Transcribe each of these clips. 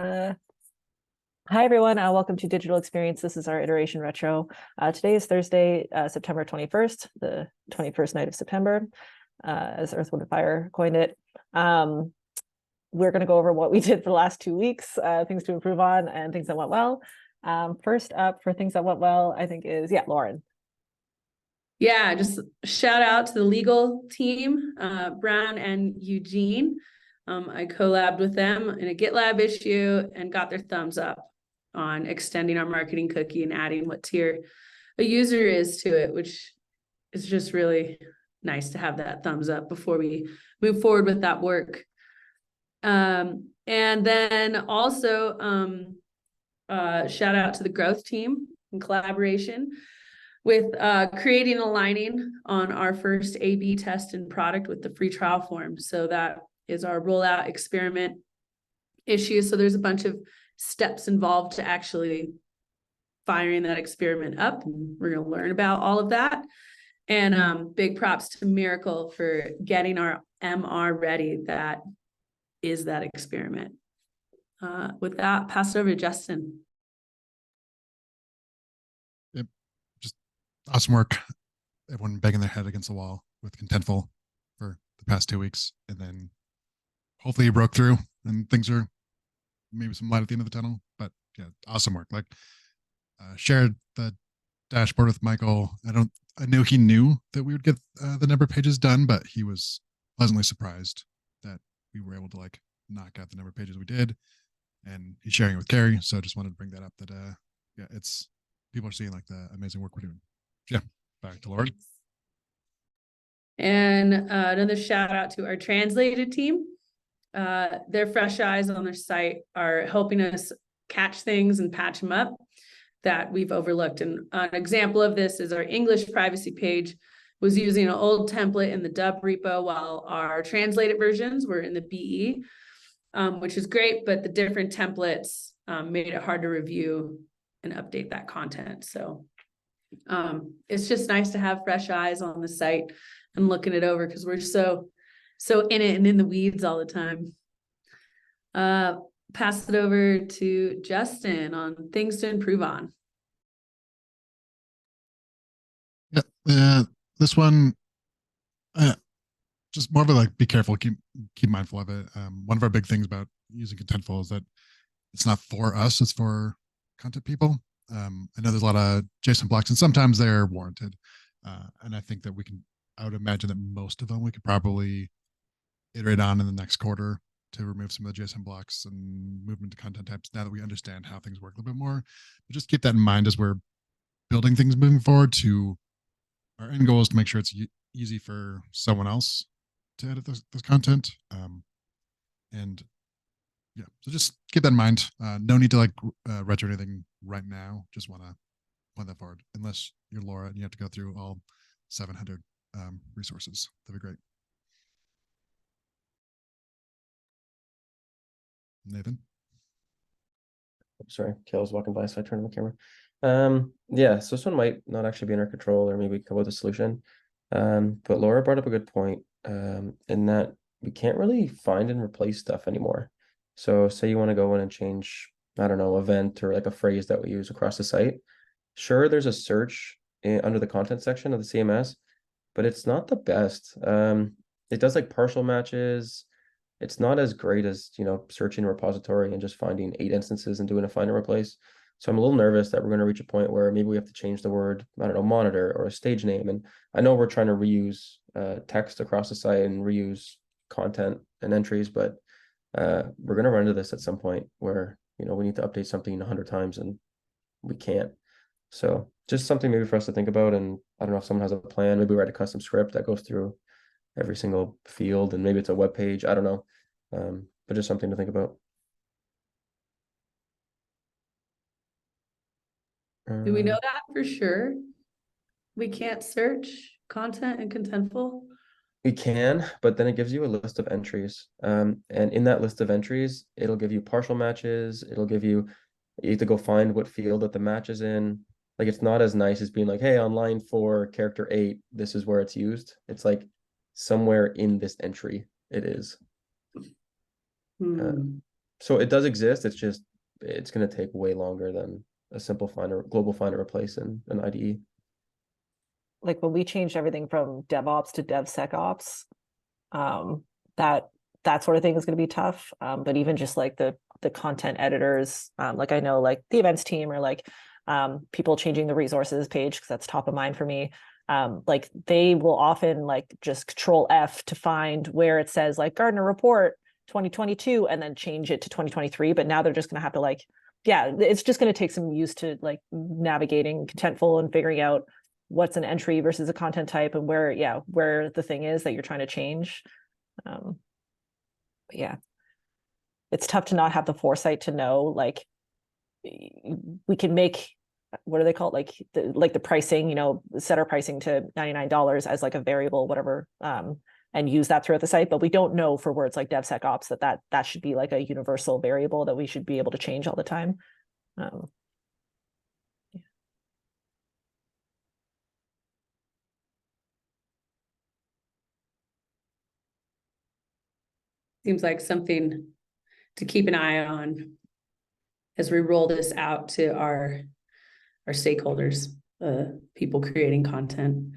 Hi, everyone. Welcome to Digital Experience. This is our iteration retro. Today is Thursday, September 21st, the 21st night of September, as Earth, Wind, and Fire coined it. We're going to go over what we did for the last 2 weeks, things to improve on and things that went well. First up for things that went well, I think is, Lauren. Yeah, just shout out to the legal team, Brown and Eugene. I collabed with them in a GitLab issue and got their thumbs up on extending our marketing cookie and adding what tier a user is to it, which is just really nice to have that thumbs up before we move forward with that work. And then also shout out to the growth team in collaboration with creating and aligning on our first A/B test and product with the free trial form. So that is our rollout experiment issue. So there's a bunch of steps involved to actually firing that experiment up. And we're going to learn about all of that. And big props to Miracle for getting our MR ready. That is that experiment. With that, pass it over to Justin. Awesome work. Everyone banging their head against the wall with Contentful for the past 2 weeks. And then hopefully you broke through and things are maybe some light at the end of the tunnel. But yeah, awesome work. Like shared the dashboard with Michael. I knew he knew that we would get the number of pages done, but he was pleasantly surprised that we were able to like knock out the number of pages we did. And he's sharing it with Carrie. So I just wanted to bring that up that yeah, it's people are seeing like the amazing work we're doing. Yeah, back to Lauren. And another shout out to our translated team. Their fresh eyes on their site are helping us catch things and patch them up that we've overlooked. And an example of this is our English privacy page was using an old template in the dub repo while our translated versions were in the BE, which is great, but the different templates made it hard to review and update that content. So it's just nice to have fresh eyes on the site and looking it over because we're so in it and in the weeds all the time. Pass it over to Justin on things to improve on. Yeah, this one, just more of a like, be careful, keep mindful of it. One of our big things about using Contentful is that it's not for us, it's for content people. I know there's a lot of JSON blocks and sometimes they're warranted. And I think that I would imagine that most of them we could probably iterate on in the next quarter to remove some of the JSON blocks and move them into content types now that we understand how things work a little bit more. But just keep that in mind as we're building things moving forward. Our end goal is to make sure it's easy for someone else to edit this content. And yeah, so just keep that in mind. No need to like retro anything right now. Just want to point that forward, unless you're Laura and you have to go through all 700 resources. That'd be great. Nathan. Sorry, Kale was walking by, so I turned on the camera. Yeah, so this one might not actually be in our control, or maybe come with a solution. But Laura brought up a good point, in that we can't really find and replace stuff anymore. So say you want to go in and change, I don't know, event or like a phrase that we use across the site. Sure, there's a search under the content section of the CMS, but it's not the best. It does like partial matches. It's not as great as, searching a repository and just finding 8 instances and doing a find and replace. So I'm a little nervous that we're going to reach a point where maybe we have to change the word, I don't know, monitor or a stage name. And I know we're trying to reuse text across the site and reuse content and entries, but we're going to run into this at some point where, we need to update something 100 times and we can't. So just something maybe for us to think about. And I don't know if someone has a plan. Maybe we write a custom script that goes through every single field, and maybe it's a web page. I don't know, but just something to think about. Do we know that for sure? We can't search content in Contentful? We can, but then it gives you a list of entries. And in that list of entries, it'll give you partial matches. It'll give you have to go find what field that the match is in. Like, it's not as nice as being like, hey, on line 4, character 8, this is where it's used. It's like somewhere in this entry it is. So it does exist. It's just it's going to take way longer than a simple find or global find and replace in an IDE. Like when we changed everything from DevOps to DevSecOps, that sort of thing is going to be tough. But even just like the content editors, like I know like the events team or like people changing the resources page, because that's top of mind for me. Like they will often like just Control F to find where it says like Gartner report 2022 and then change it to 2023. But now they're just going to have to like, yeah, it's just going to take some use to like navigating Contentful and figuring out what's an entry versus a content type and where the thing is that you're trying to change. Yeah, it's tough to not have the foresight to know like we can make, what do they call it, like the pricing, you know, set our pricing to $99 as like a variable, whatever, and use that throughout the site. But we don't know for words like DevSecOps that should be like a universal variable that we should be able to change all the time. Yeah. Seems like something to keep an eye on as we roll this out to our stakeholders, people creating content,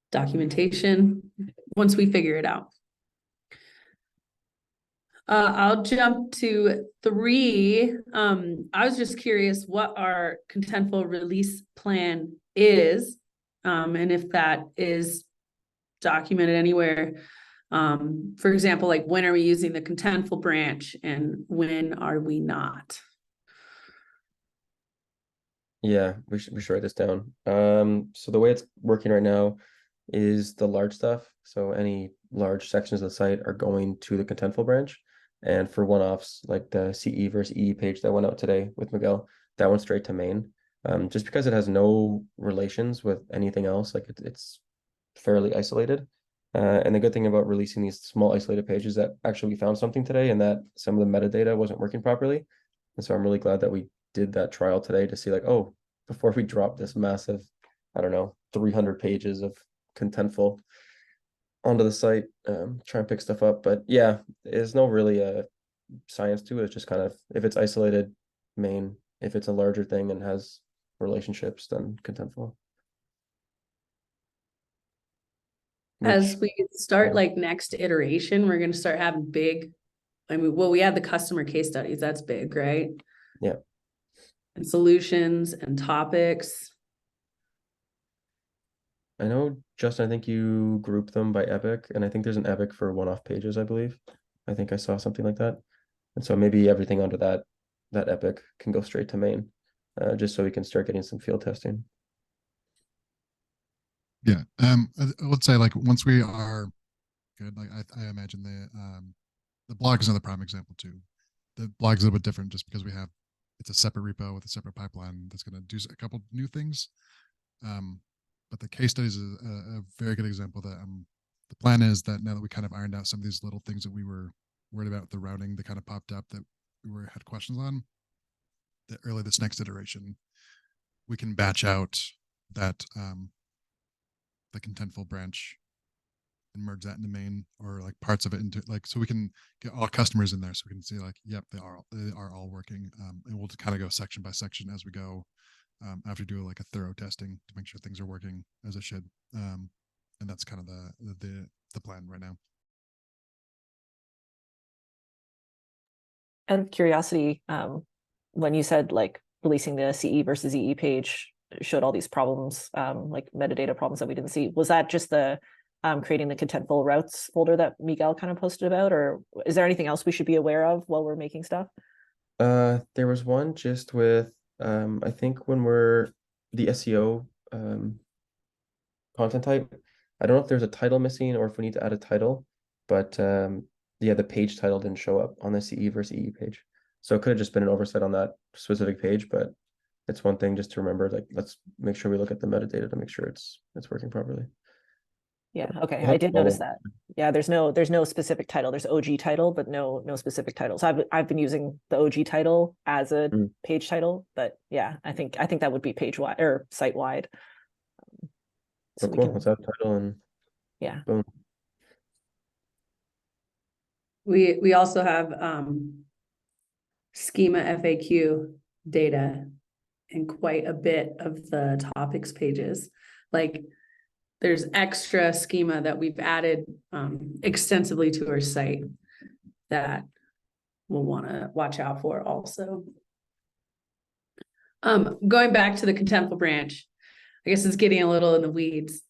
documentation, once we figure it out. I'll jump to 3. I was just curious what our Contentful release plan is, and if that is documented anywhere. For example, like when are we using the Contentful branch and when are we not? Yeah, we should write this down. So the way it's working right now is the large stuff. So any large sections of the site are going to the Contentful branch. And for one-offs, like the CE versus EE page that went out today with Miguel, that went straight to main. Just because it has no relations with anything else, like it's fairly isolated. And the good thing about releasing these small isolated pages that actually we found something today and that some of the metadata wasn't working properly. And so I'm really glad that we did that trial today to see like, oh, before we drop this massive, I don't know, 300 pages of Contentful onto the site, try and pick stuff up. But yeah, there's no really science to it. It's just kind of, if it's isolated, main. If it's a larger thing and has relationships, then Contentful. As we start like next iteration, we're going to start having big, I mean, well, we have the customer case studies, that's big, right? Yeah. And solutions and topics. I know, Justin, I think you group them by epic, and I think there's an epic for one-off pages, I believe. I think I saw something like that. And so maybe everything under that epic can go straight to main, just so we can start getting some field testing. Yeah. I would say like once we are good, like I imagine the blog is another prime example too. The blog is a little bit different just because it's a separate repo with a separate pipeline that's going to do a couple new things. But the case studies is a very good example that the plan is that now that we kind of ironed out some of these little things that we were worried about, the routing that kind of popped up that we had questions on, that early this next iteration, we can batch out that the Contentful branch and merge that into main, or like parts of it into like, so we can get all customers in there so we can see like, yep, they are all working. And we'll kind of go section by section as we go, after do like a thorough testing to make sure things are working as it should. And that's kind of the plan right now. Out of curiosity, when you said like releasing the CE versus EE page showed all these problems, like metadata problems that we didn't see, was that just the creating the Contentful routes folder that Miguel kind of posted about, or is there anything else we should be aware of while we're making stuff? There was one just with I think when we're the SEO content type, I don't know if there's a title missing or if we need to add a title, but yeah, the page title didn't show up on the CE versus EE page. So it could have just been an oversight on that specific page, but it's one thing just to remember, like, let's make sure we look at the metadata to make sure it's working properly. Yeah, okay, We'll I have to did notice follow. that. Yeah, there's no specific title. There's OG title, but no specific title. So I've been using the OG title as a page title, but yeah, I think that would be page wide or site wide. So cool. Let's add title and yeah. boom. We also have schema FAQ data in quite a bit of the topics pages. Like there's extra schema that we've added extensively to our site that we'll want to watch out for also. Going back to the contentful branch, I guess it's getting a little in the weeds.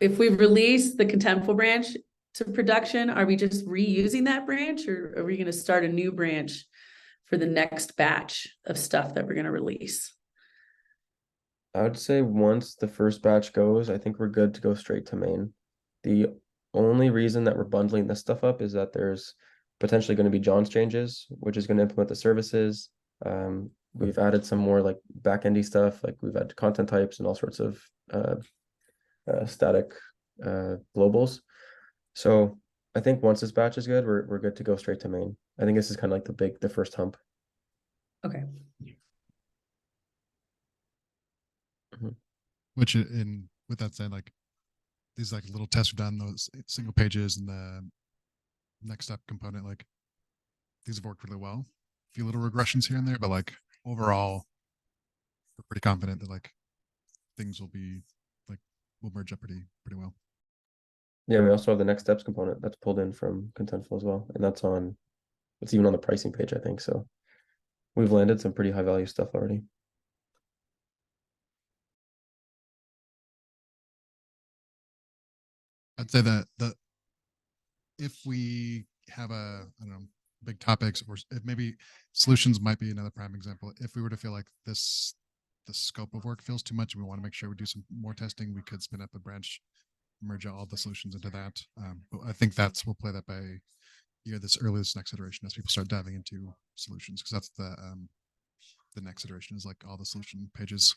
If we release the contentful branch to production, are we just reusing that branch, or are we going to start a new branch for the next batch of stuff that we're going to release? I would say once the first batch goes, I think we're good to go straight to main. The only reason that we're bundling this stuff up is that there's potentially going to be John's changes, which is going to implement the services. We've added some more like back-endy stuff, like we've added content types and all sorts of static globals. So I think once this batch is good, we're good to go straight to main. I think this is kind of like the first hump. Okay. Which in with that said, like these like little tests we've done, those single pages and the next step component, like these have worked really well. A few little regressions here and there, but like overall, we're pretty confident that like things will be like will merge up pretty well. Yeah, we also have the next steps component that's pulled in from Contentful as well, and it's even on the pricing page, I think. So we've landed some pretty high value stuff already. I'd say that if we have I don't know, big topics, or if maybe solutions might be another prime example. If we were to feel like the scope of work feels too much, and we want to make sure we do some more testing, we could spin up a branch, merge all the solutions into that. But I think we'll play that by this next iteration as people start diving into solutions, because that's the next iteration is like all the solution pages.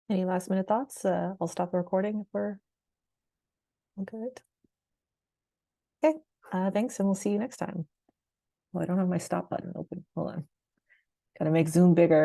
Any last minute thoughts? I'll stop the recording if we're good. Okay, thanks, and we'll see you next time. Oh, I don't have my stop button open. Hold on. Gotta make Zoom bigger.